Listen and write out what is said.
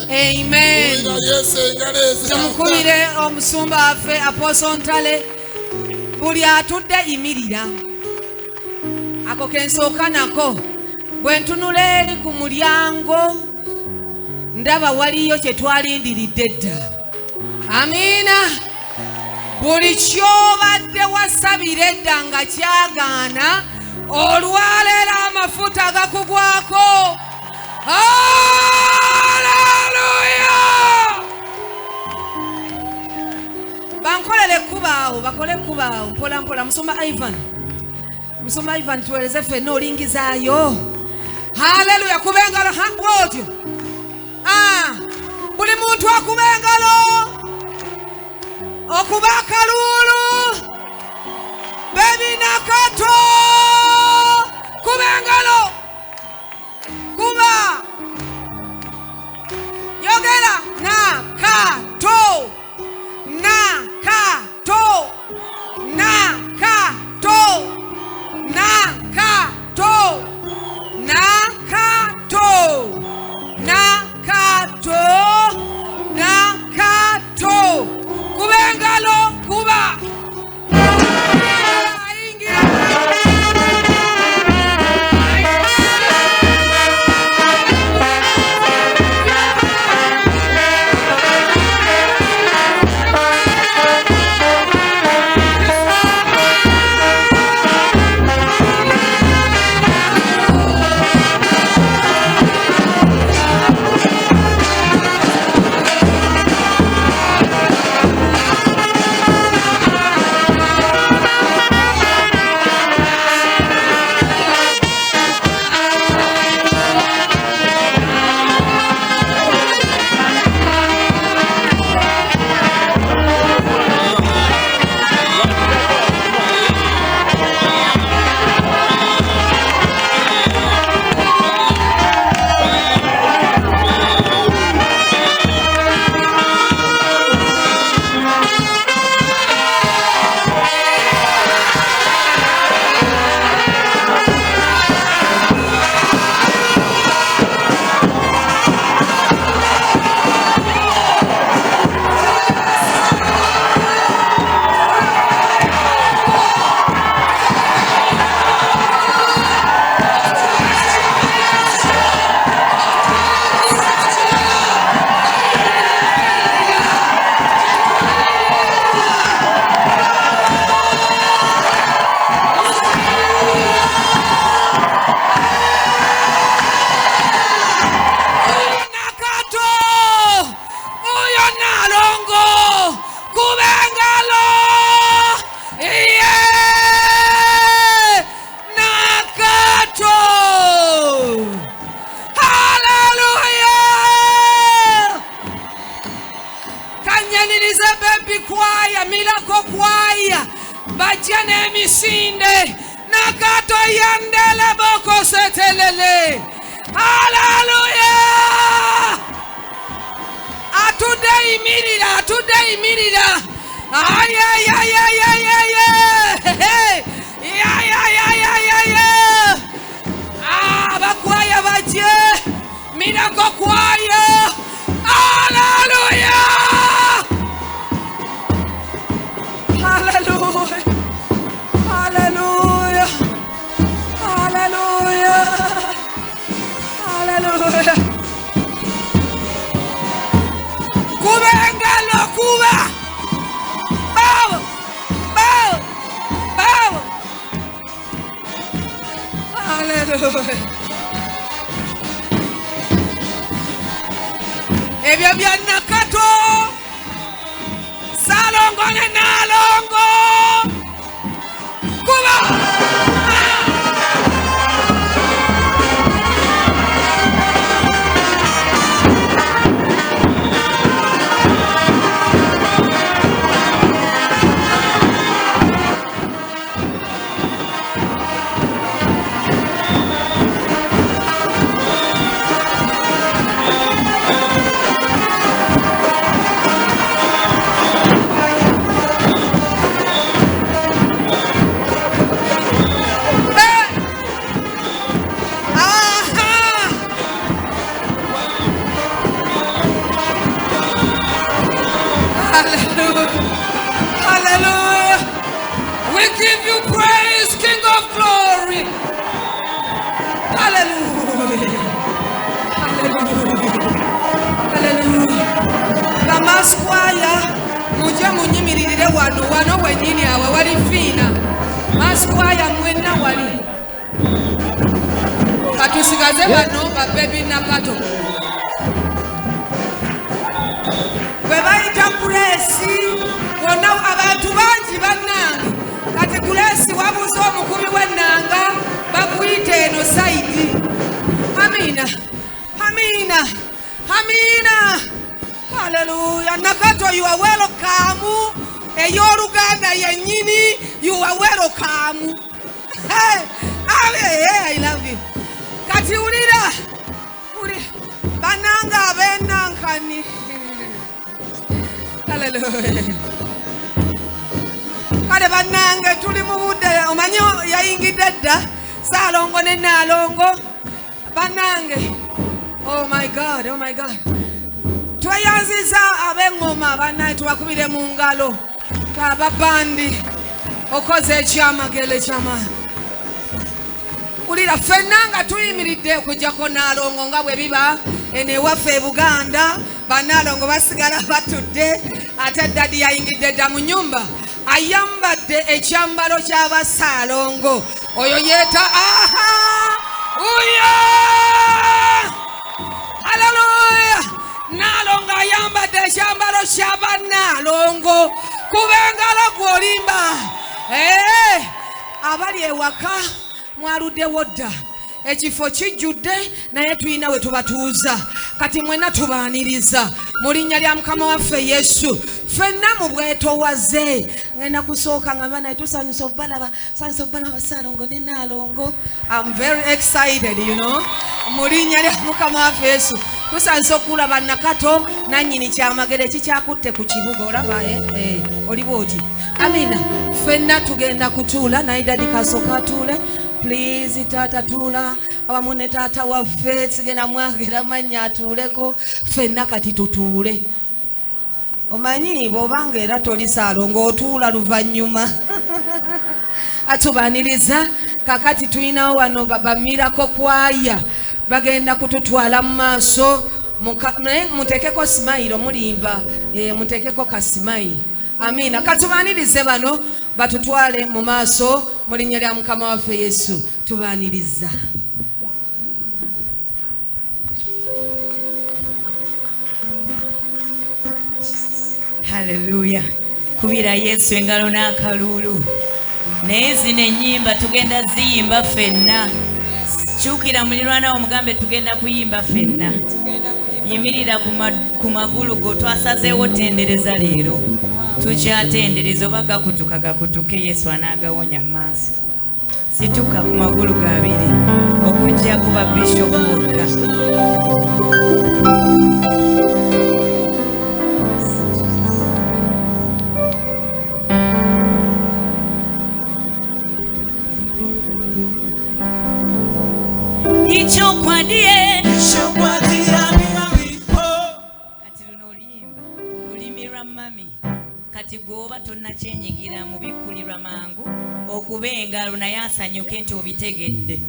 Amen. Tumukubire omusumba waffe Apostle Ntale buli atudde yimirira. Ako kensooka nako bwe ntunula eri ku mulyango ndaba waliyo kye twalindiridde dda. Amiina. Buli kyobadde wasabira edda nga kyagaana olwaleero amafuta gakugwako. Haleluya! Bankolere kubaawo, bakole kubaawo mpola mpola. Musumba Ivan tuweleze ffenna olingizaayo. Haleluya! Kuba engalo bwotyo. Buli muntu akuba engalo. Okuba akaluulu. Bebi nakato. Kuba engalo. Kuba. Yogera. Nakato. Nakato. Nakato. Nakato. Nakato. Nakato. Nakato. Kuba engalo. Kuba. Ebyo bya nakato. Salongo ne nalongo. Kuba. Hallelujah. Hallelujah. We give you praise, King of glory. Hallelujah. Hallelujah. Hallelujah. Bamaskwaya mujja munyimirire wano wenyini awe wali fina. Maskwaya mwenna wali. Katusigaze bano babebi nakato. Bwe bayita Grace wonna abantu bangi bannange kati Grace wabuuza omukubi w'ennanga bakuyita eno sayidi. Amina. Amina. Amina. Hallelujah. Nakato, you are welcome. Eyoruganda yennyini, you are welcome. Hey, I love you. Kati ulira bananga abenankani. Hallelujah. Kale banange tuli mu budde omanyo yayingidde dda Saalongo ne Naalongo banange. Oh my God, oh my God. Tweyanziza ab'engoma bannaye tubakubire mu ngalo. Ababandi okoze ekyamagero ekyamaanyi. Ulira ffenna nga tuyimiridde okujjako Naalongo nga bwe biba eno ewaffe e Buganda. Bannaalongo basigala batudde ate Daddy yayingidde dda mu nnyumba ayambadde ekyambalo ky'Abasaalongo. Oyo yeeta aha uya. Hallelujah. Naalongo ayambadde ekyambalo ky'Abannaalongo kuba engalo gw'olimba. Abali ewaka mwaluddewo dda ekifo kijjudde naye tulina we tubatuuza kati mwenna tubaaniriza mu linnya lya Mukama waffe Yesu. Ffenna mu bwetoowaze ngenda kusooka nga banaye tusanyusa obbalaba Saalongo ne Naalongo. I'm very excited, you know. Mu linnya lya Mukama waffe Yesu tusanyusa okulaba Nakato nannyini kyamagero ekikyakutte ku kibuga. Olaba oliba oti. Amina. Ffenna tugenda kutuula naye Daddy kasooka atuule. Please tata tuula awamu ne taata waffe sigenda mwagera mannya atuuleko. Ffenna kati tutuule. Omanyi bw'obanga era toli Saalongo otuula luvannyuma. Atubaaniriza kakati tulinawo wano bamirako kwaya bagenda kututwala mu maaso. Muteekeko simayiro mulimba. Muteekeko kasimayiro. Amina. Katubaanirize bano batutwale mu maaso mu linnya lya Mukama waffe Yesu. Tubaaniriza. Hallelujah. Kubira Yesu engalo n'akalulu. Naye zino ennyimba tugenda ziyimba ffenna. Kyukira mulirwana omugambe tugenda kuyimba ffenna. Yimirira ku magulu go twasazeewo tendereza leero. Tukyatendereza oba gakutuke Yesu anaagawonya mu maaso. Situka ku magulu gabiri okujja kuba Bishop wokka. Ichokwadie kati luno oluyimba lulimirwa mami kati gwoba tonna kyenyigira mu bikulirwa mangu okuba engalo naye asanyuke nti obitegedde.